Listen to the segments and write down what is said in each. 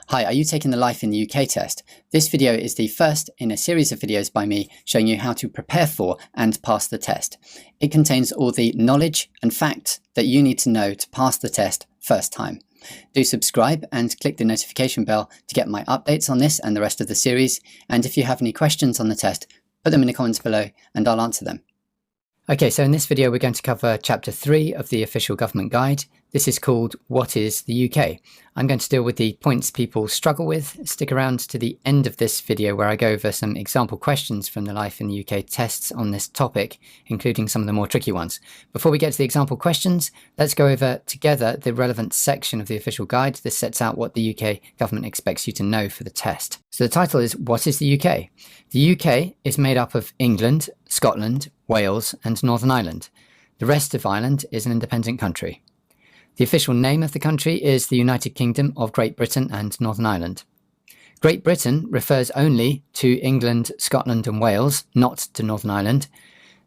Hi, are you taking the Life in the UK test? This video is the first in a series of videos by me showing you how to prepare for and pass the test. It contains all the knowledge and facts that you need to know to pass the test first time. Do subscribe and click the notification bell to get my updates on this and the rest of the series. And if you have any questions on the test, put them in the comments below and I'll answer them. Okay, so in this video we're going to cover Chapter 3 of the Official Government Guide. This is called What is the UK? I'm going to deal with the points people struggle with. Stick around to the end of this video where I go over some example questions from the Life in the UK tests on this topic, including some of the more tricky ones. Before we get to the example questions, let's go over together the relevant section of the official guide. This sets out what the UK government expects you to know for the test. So the title is What is the UK? The UK is made up of England, Scotland, Wales and Northern Ireland. The rest of Ireland is an independent country. The official name of the country is the United Kingdom of Great Britain and Northern Ireland. Great Britain refers only to England, Scotland and Wales, not to Northern Ireland.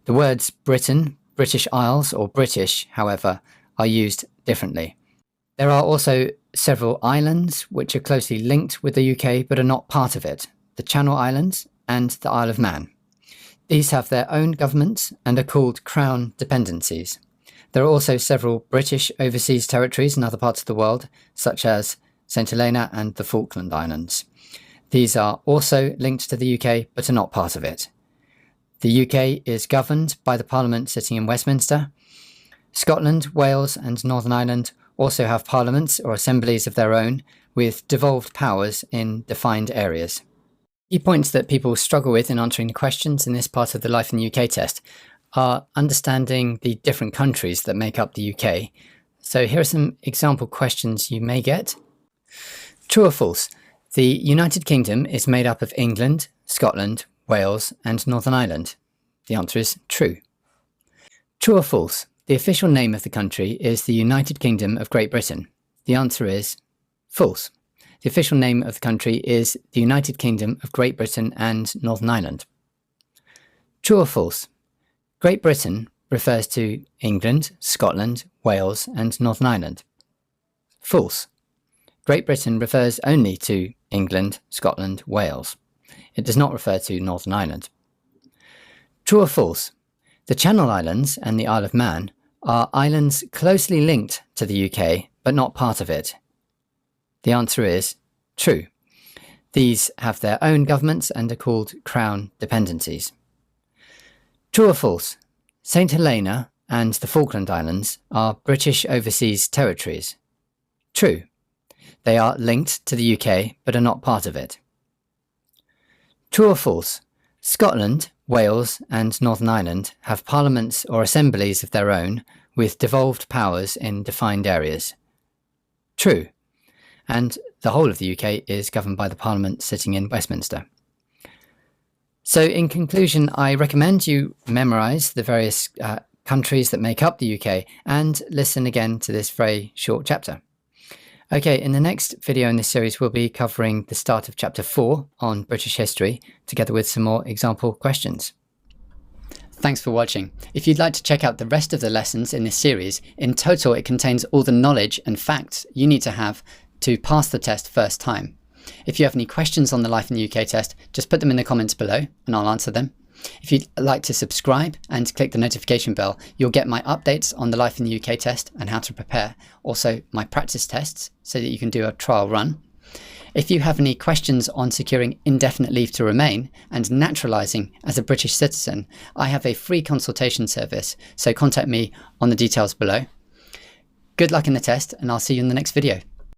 The words Britain, British Isles or British, however, are used differently. There are also several islands which are closely linked with the UK but are not part of it, the Channel Islands and the Isle of Man. These have their own governments and are called Crown dependencies. There are also several British overseas territories in other parts of the world, such as St Helena and the Falkland Islands. These are also linked to the UK, but are not part of it. The UK is governed by the Parliament sitting in Westminster. Scotland, Wales and Northern Ireland also have parliaments or assemblies of their own, with devolved powers in defined areas. Key points that people struggle with in answering the questions in this part of the Life in the UK test are understanding the different countries that make up the UK. So here are some example questions you may get. True or false? The United Kingdom is made up of England, Scotland, Wales and Northern Ireland. The answer is true. True or false? The official name of the country is the United Kingdom of Great Britain. The answer is false. The official name of the country is the United Kingdom of Great Britain and Northern Ireland. True or false? Great Britain refers to England, Scotland, Wales and Northern Ireland. False. Great Britain refers only to England, Scotland, Wales. It does not refer to Northern Ireland. True or false? The Channel Islands and the Isle of Man are islands closely linked to the UK, but not part of it. The answer is true. These have their own governments and are called Crown dependencies. True or false? St Helena and the Falkland Islands are British overseas territories. True. They are linked to the UK but are not part of it. True or false? Scotland, Wales and Northern Ireland have parliaments or assemblies of their own with devolved powers in defined areas. True. And the whole of the UK is governed by the Parliament sitting in Westminster. So in conclusion, I recommend you memorise the various countries that make up the UK and listen again to this very short chapter. Okay, in the next video in this series, we'll be covering the start of Chapter 4 on British history, together with some more example questions. Thanks for watching. If you'd like to check out the rest of the lessons in this series, in total it contains all the knowledge and facts you need to have to pass the test first time. If you have any questions on the Life in the UK test, just put them in the comments below and I'll answer them. If you'd like to subscribe and click the notification bell, you'll get my updates on the Life in the UK test and how to prepare. Also my practice tests so that you can do a trial run. If you have any questions on securing indefinite leave to remain and naturalising as a British citizen, I have a free consultation service, so contact me on the details below. Good luck in the test and I'll see you in the next video.